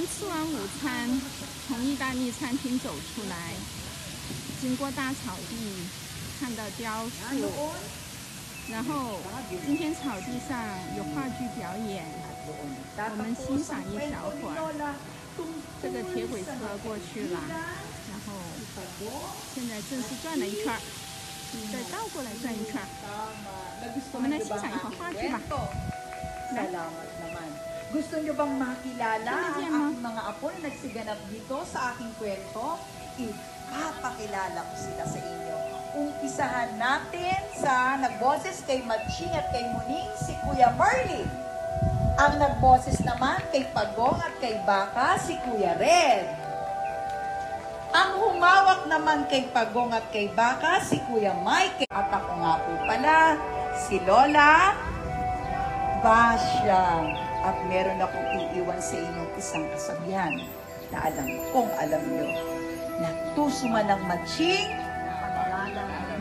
们吃完午餐，从意大利餐厅走出来，经过大草地，看到雕塑，然后今天草地上有话剧表演，我们欣赏一小会儿。这个铁轨车过去了，然后现在正式转了一圈，再倒过来转一圈。我们来欣赏一会儿话剧吧。 Salamat naman. Gusto nyo bang makilala ang aking mga apo na nagsiganap dito sa aking kwento? Ipapakilala ko sila sa inyo. Umpisahan natin sa nagboses kay Matching at kay Muning, si Kuya Merlin. Ang nagboses naman kay Pagong at kay Baka, si Kuya Red. Ang humawak naman kay Pagong at kay Baka, si Kuya Mike. At ako nga po pala, si Lola Basya. At meron akong iiwan sa inyong isang kasabihan na alam nyo. Nagtusuman ng Matching,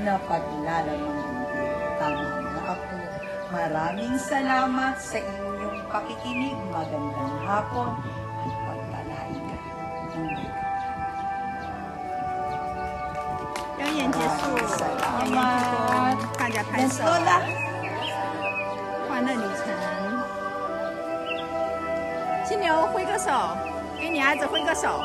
na paglalamang hindi. Tama nga ako. Maraming salamat sa inyong pakikinig. Magandang hapon at pagpalain ka ng may kapal. 表演结束，演员鞠躬，大家拍手。欢乐旅程。金牛挥个手，给你儿子挥个手。